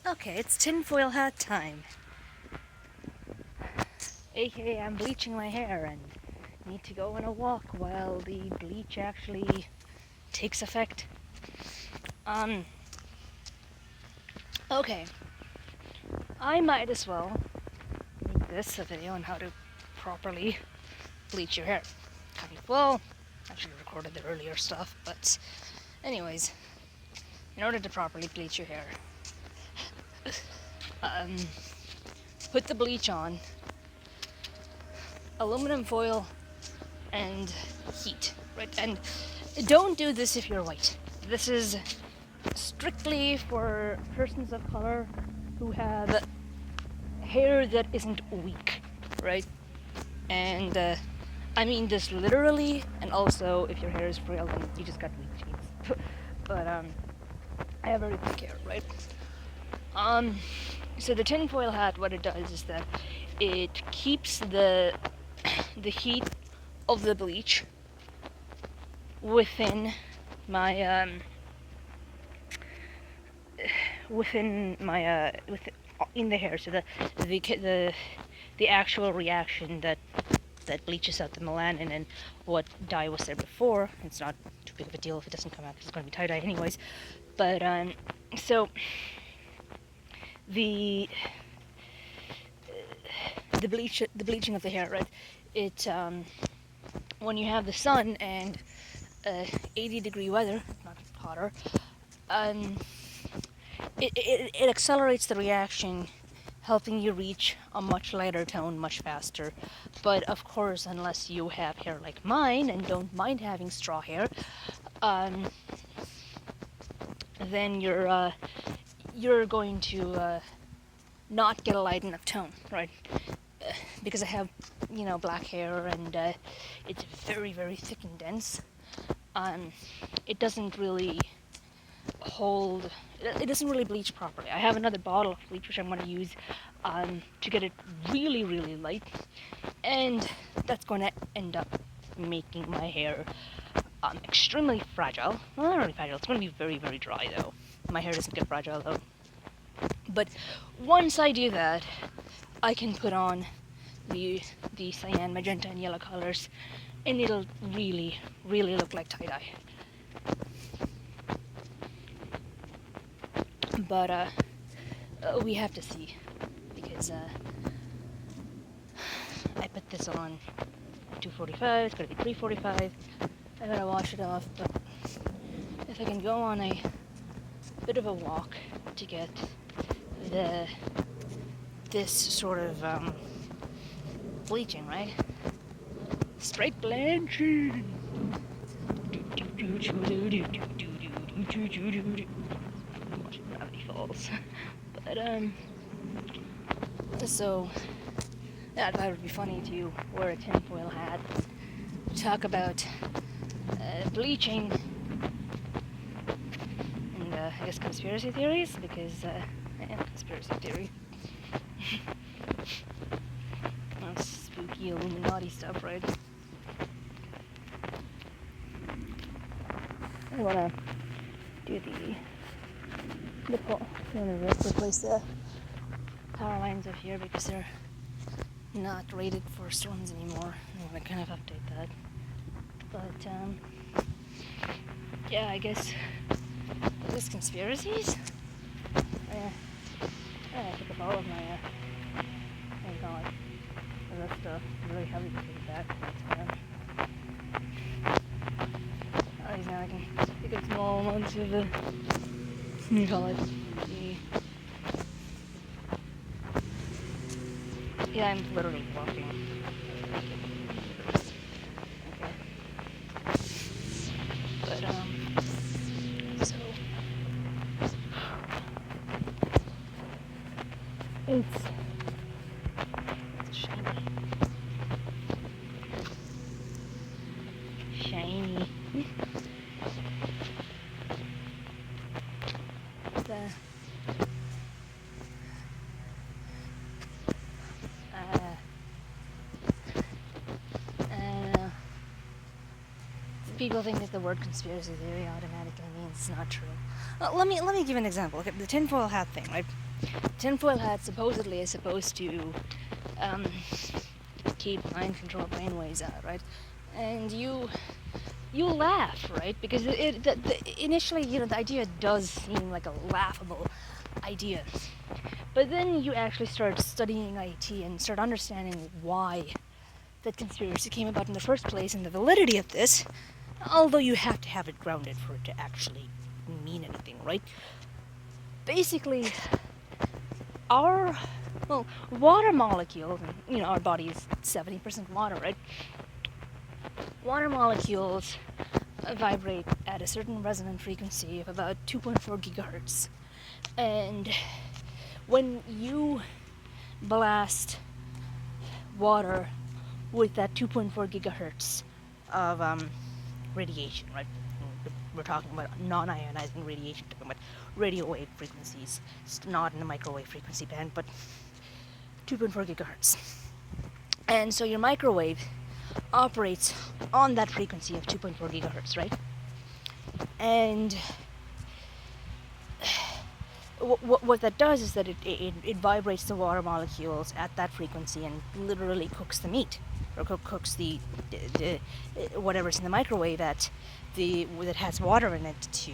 Okay, it's tinfoil hat time. AKA I'm bleaching my hair and need to go on a walk while the bleach actually takes effect. Okay. I might as well make this a video on how to properly bleach your hair. Well, actually recorded the earlier stuff, but anyways, in order to properly bleach your hair, put the bleach on, aluminum foil, and heat, right? And don't do this if you're white. This is strictly for persons of color who have hair that isn't weak, right? And I mean this literally, and also if your hair is frail, then you just got weak genes. But I have very weak hair, right? So the tinfoil hat, what it does is that it keeps the heat of the bleach within my in the hair, so the actual reaction that bleaches out the melanin and what dye was there before. It's not too big of a deal if it doesn't come out because it's going to be tie-dye anyways. But so the bleaching of the hair, right? It when you have the sun and 80-degree weather, not hotter, it accelerates the reaction, helping you reach a much lighter tone much faster. But of course, unless you have hair like mine and don't mind having straw hair, then you're going to not get a light enough tone, right? Because I have, black hair and it's very, very thick and dense. It doesn't really hold. It doesn't really bleach properly. I have another bottle of bleach which I'm going to use to get it really, really light, and that's going to end up making my hair extremely fragile. Well, not really fragile. It's going to be very, very dry though. My hair doesn't get fragile though. But once I do that, I can put on the cyan, magenta, and yellow colors, and it'll really, really look like tie-dye. But we have to see, because I put this on at 2:45. It's gonna be 3:45. I gotta wash it off, but if I can go on a bit of a walk to get this sort of bleaching, right? Straight blanching. Watching Gravity Falls. But so yeah, I thought it would be funny to wear a tinfoil hat, talk about bleaching, and I guess conspiracy theories, because I am a conspiracy theory. That's spooky Illuminati stuff, right? I wanna do replace the power lines up here because they're not rated for storms anymore. I want to kind of update that. But yeah, I guess these conspiracies. I took up all of my oh god, the rest really heavy to take back. At least now I can pick up small amounts of the call it. Yeah, I'm literally walking. Okay. But so it's shiny. Shiny. People think that the word conspiracy theory automatically means it's not true. Let me give an example. Okay, the tinfoil hat thing, right? tinfoil hat supposedly is supposed to um, keep mind control brainwaves out, right? And you laugh, right? Because initially, the idea does seem like a laughable idea. But then you actually start studying IT and start understanding why that conspiracy came about in the first place and the validity of this, although you have to have it grounded for it to actually mean anything, right? Basically, our, water molecules, our body is 70% water, right? Water molecules vibrate at a certain resonant frequency of about 2.4 gigahertz. And when you blast water with that 2.4 gigahertz of radiation, right? We're talking about non-ionizing radiation, talking about radio wave frequencies. It's not in the microwave frequency band, but 2.4 gigahertz. And so your microwave operates on that frequency of 2.4 gigahertz, right? And what that does is that it vibrates the water molecules at that frequency and literally cooks the meat, or cooks the whatever's in the microwave that has water in it to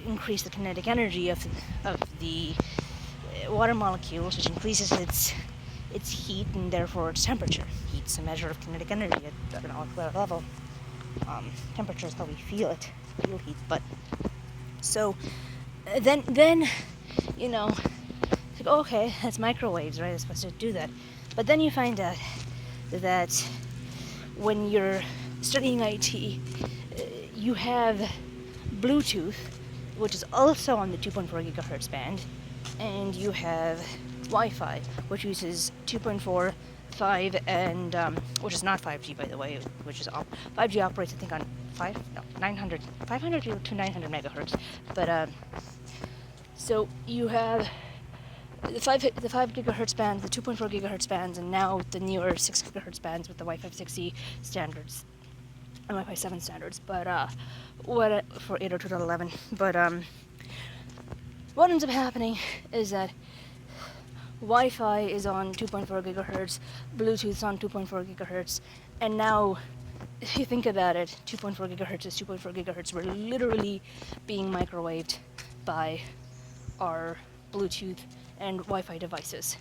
increase the kinetic energy of the water molecules, which increases its heat and therefore its temperature. Heat's a measure of kinetic energy at an molecular level. Temperature is how we feel heat. But so then it's like, okay, that's microwaves, right? It's supposed to do that. But then you find out that when you're studying IT, you have Bluetooth, which is also on the 2.4 gigahertz band, and you have Wi-Fi, which uses 2.4, 5, and which is not 5G, by the way, which is 5G operates, I think, on 500 to 900 megahertz. But so you have the 5 gigahertz bands, the 2.4 gigahertz bands, and now the newer 6 gigahertz bands with the Wi-Fi 6E standards and Wi-Fi 7 standards. But what for 802.11? But what ends up happening is that Wi-Fi is on 2.4 gigahertz, Bluetooth's on 2.4 gigahertz, and now, if you think about it, 2.4 gigahertz is 2.4 gigahertz. We're literally being microwaved by our Bluetooth and Wi-Fi devices.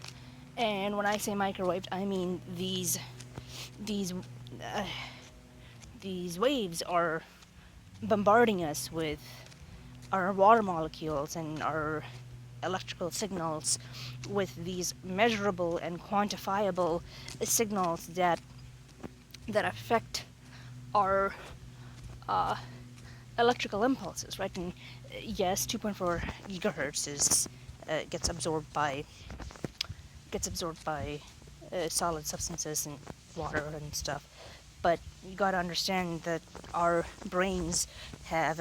And when I say microwaved, I mean these waves are bombarding us with our water molecules and our electrical signals with these measurable and quantifiable signals that affect our electrical impulses, right? And yes, 2.4 gigahertz gets absorbed by solid substances and water and stuff. But you gotta understand that our brains have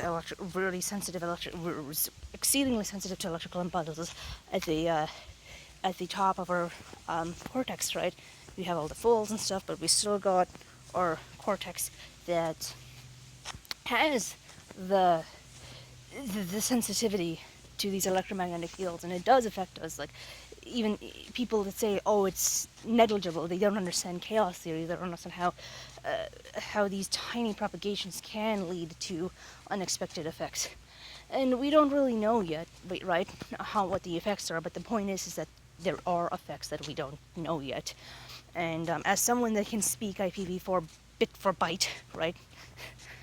exceedingly sensitive to electrical impulses at the top of our cortex, right? We have all the folds and stuff, but we still got our cortex that has the sensitivity to these electromagnetic fields, and it does affect us. Like, even people that say, oh, it's negligible, they don't understand chaos theory, they don't understand how these tiny propagations can lead to unexpected effects. And we don't really know yet, right, what the effects are, but the point is that there are effects that we don't know yet. And as someone that can speak IPv4 bit for byte, right,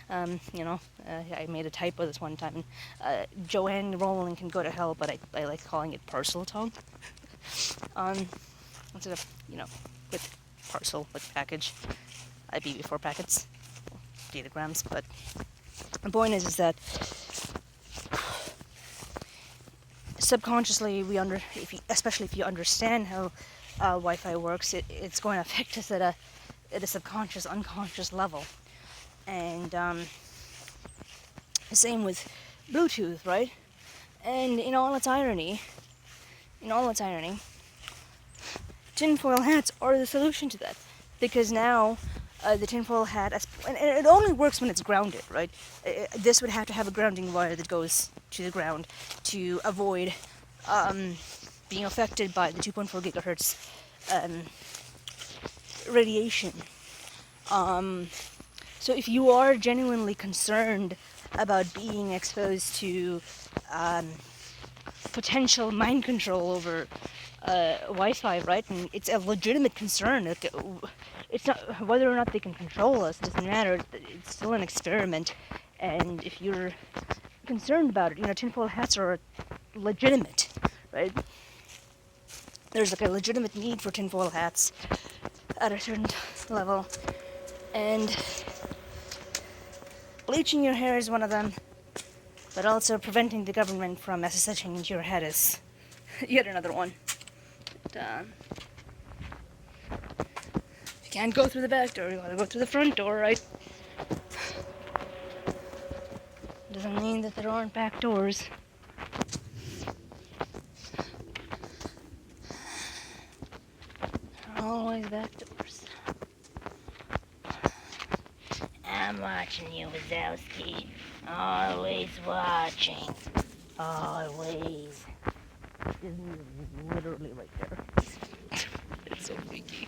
I made a typo this one time. Joanne Rowling can go to hell, but I like calling it parcel tone. Instead of, with parcel, with package, IPv4 packets, datagrams. But the point is that subconsciously, especially if you understand how Wi-Fi works, it's going to affect us at a subconscious, unconscious level. And same with Bluetooth, right? And in all its irony, tinfoil hats are the solution to that, because now the tinfoil hat, and it only works when it's grounded, right? This would have to have a grounding wire that goes to the ground to avoid being affected by the 2.4 gigahertz radiation. So if you are genuinely concerned about being exposed to potential mind control over Wi-Fi, right? And it's a legitimate concern. It's not whether or not they can control us. Doesn't matter. It's still an experiment, and if you're concerned about it, tinfoil hats are legitimate, right? There's like a legitimate need for tinfoil hats at a certain level, and bleaching your hair is one of them. But also preventing the government from SSHing into your head is yet another one. But, if you can't go through the back door, you gotta go through the front door, right? Doesn't mean that there aren't back doors. There are always back doors. I'm watching you, Wazowski. Always watching. Always. Isn't it literally right there? It's so freaky.